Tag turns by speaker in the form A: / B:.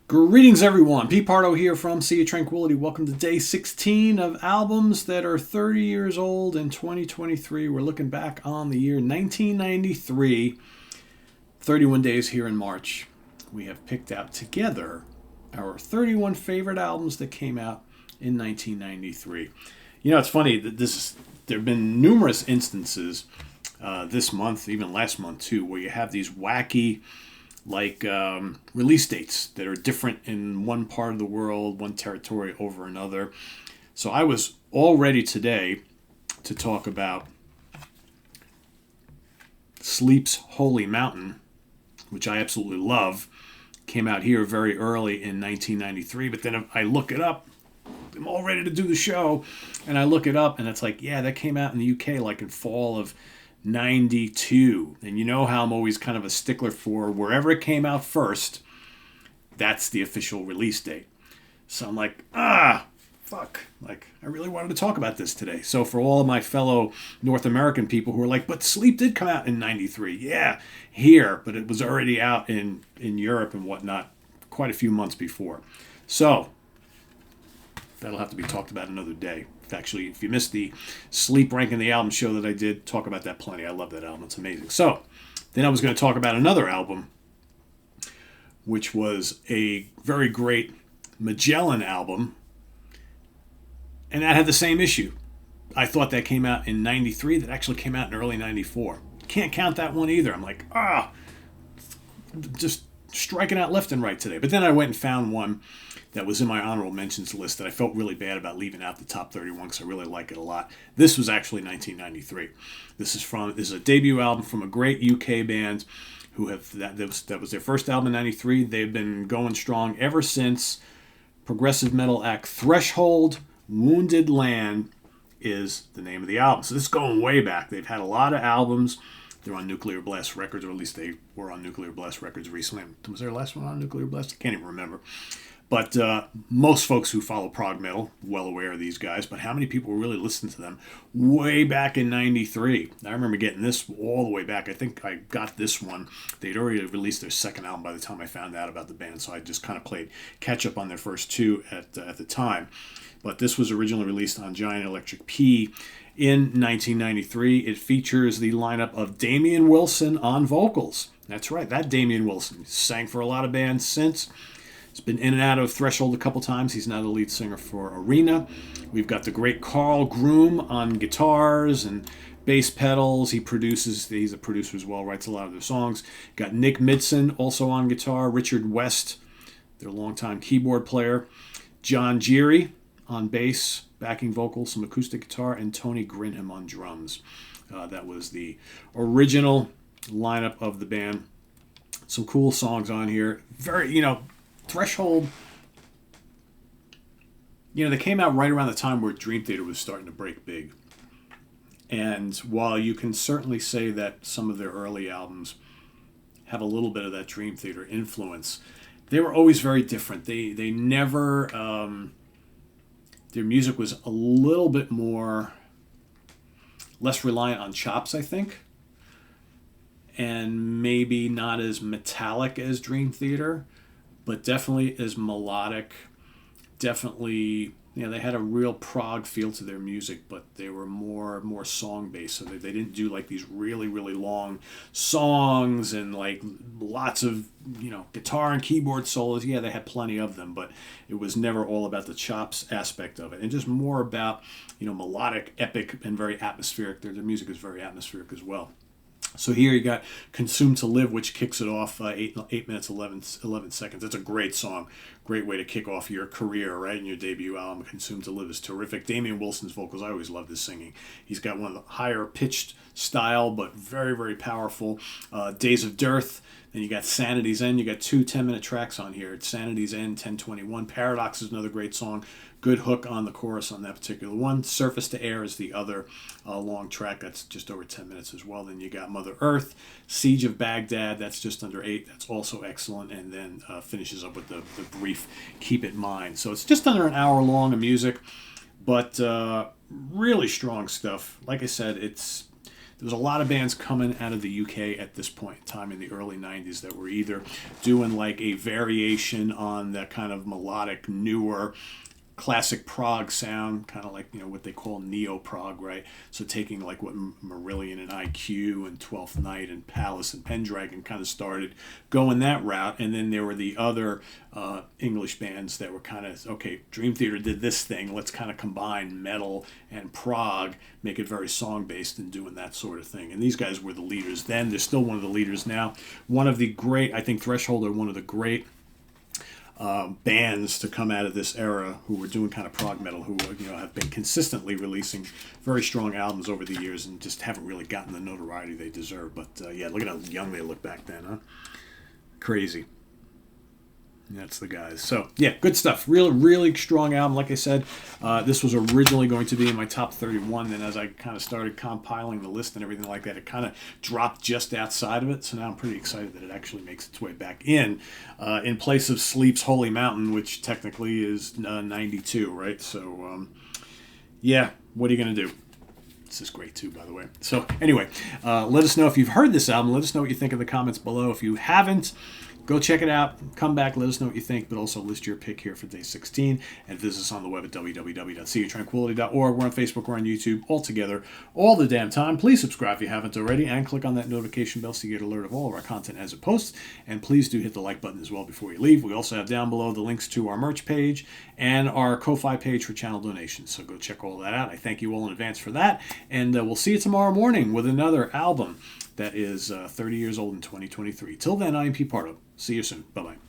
A: Greetings, everyone. Pete Pardo here from Sea of Tranquility. Welcome to day 16 of albums that are 30 years old in 2023. We're looking back on the year 1993, 31 days here in March. We have picked out together our 31 favorite albums that came out in 1993. You know, it's funny that there have been numerous instances this month, even last month too, where you have these wacky release dates that are different in one part of the world, one territory over another. So I was all ready today to talk about Sleep's Holy Mountain, which I absolutely love. Came out here very early in 1993, but then I look it up. I'm all ready to do the show, and I look it up, and it's like, yeah, that came out in the UK like in fall of 92. And you know how I'm always kind of a stickler for wherever it came out first, that's the official release date. So I'm like, fuck. Like, I really wanted to talk about this today. So for all of my fellow North American people who are like, but Sleep did come out in 93. Yeah, here, but it was already out in Europe and whatnot quite a few months before. So that'll have to be talked about another day. Actually, if you missed the Sleep ranking the album show that I did, talk about that plenty. I love that album. It's amazing. So then I was going to talk about another album, which was a very great Magellan album, and that had the same issue. I thought that came out in 93. That actually came out in early 94. Can't count that one either. I'm like, just striking out left and right today. But then I went and found one that was in my honorable mentions list that I felt really bad about leaving out the top 31 because I really like it a lot. This was actually 1993. This is a debut album from a great UK band who that was their first album in 93. They've been going strong ever since. Progressive metal act Threshold. Wounded Land is the name of the album. So this is going way back. They've had a lot of albums. They're on Nuclear Blast Records, or at least they were on Nuclear Blast Records recently. Was their last one on Nuclear Blast? I can't even remember. But most folks who follow prog metal, well aware of these guys, but how many people really listened to them way back in 93? I remember getting this all the way back. I think I got this one. They'd already released their second album by the time I found out about the band, so I just kind of played catch up on their first two at the time. But this was originally released on Giant Electric P in 1993. It features the lineup of Damian Wilson on vocals. That's right, that Damian Wilson. Sang for a lot of bands since. He's been in and out of Threshold a couple times. He's now the lead singer for Arena. We've got the great Carl Groom on guitars and bass pedals. He's a producer as well, writes a lot of their songs. Got Nick Midson also on guitar. Richard West, their longtime keyboard player. John Geary on bass, backing vocals, some acoustic guitar, and Tony Grinham on drums. That was the original lineup of the band. Some cool songs on here. Very, Threshold, they came out right around the time where Dream Theater was starting to break big. And while you can certainly say that some of their early albums have a little bit of that Dream Theater influence, they were always very different. They never, their music was a little bit less reliant on chops, I think, and maybe not as metallic as Dream Theater, but definitely as melodic. Definitely, they had a real prog feel to their music, but they were more song based. So they didn't do like these really, really long songs and like lots of guitar and keyboard solos. Yeah, they had plenty of them, but it was never all about the chops aspect of it, and just more about melodic, epic, and very atmospheric. Their music is very atmospheric as well. So here you got Consume to Live, which kicks it off 8 minutes, 11 seconds. That's a great song. Great way to kick off your career, right? In your debut album, Consume to Live is terrific. Damian Wilson's vocals, I always love his singing. He's got one of the higher pitched style, but very, very powerful. Days of Dearth. Then you got Sanity's End. You got two 10-minute tracks on here. It's Sanity's End, 1021. Paradox is another great song. Good hook on the chorus on that particular one. Surface to Air is the other long track. That's just over 10 minutes as well. Then you got Mother Earth. Siege of Baghdad. That's just under 8. That's also excellent. And then finishes up with the brief Keep It Mine. So it's just under an hour long of music, but really strong stuff. Like I said, it's there was a lot of bands coming out of the UK at this point in time in the early 90s that were either doing like a variation on that kind of melodic, newer, classic prog sound, kind of like, you know, what they call neo-prog, right? So taking like what Marillion and IQ and Twelfth Night and Palace and Pendragon kind of started going that route. And then there were the other English bands that were kind of, okay, Dream Theater did this thing, let's kind of combine metal and prog, make it very song-based and doing that sort of thing. And these guys were the leaders then. They're still one of the leaders now. One of the great, I think Threshold are one of the great bands to come out of this era who were doing kind of prog metal, who, you know, have been consistently releasing very strong albums over the years and just haven't really gotten the notoriety they deserve. But yeah, look at how young they look back then, huh? Crazy. That's the guys. So yeah, good stuff. Really strong album. Like I said, this was originally going to be in my top 31. Then as I kind of started compiling the list and everything like that, it kind of dropped just outside of it. So now I'm pretty excited that it actually makes its way back in place of Sleep's Holy Mountain, which technically is 92, right? So yeah, what are you going to do? This is great too, by the way. So anyway, let us know if you've heard this album. Let us know what you think in the comments below. If you haven't, go check it out. Come back, let us know what you think, but also list your pick here for day 16. And visit us on the web at www.seaoftranquility.org. We're on Facebook, we're on YouTube, all together, all the damn time. Please subscribe if you haven't already, and click on that notification bell so you get alert of all of our content as it posts. And please do hit the like button as well before you leave. We also have down below the links to our merch page and our Ko-Fi page for channel donations. So go check all that out. I thank you all in advance for that. And we'll see you tomorrow morning with another album that is 30 years old in 2023. Till then, I am Pete Pardo. See you soon. Bye-bye.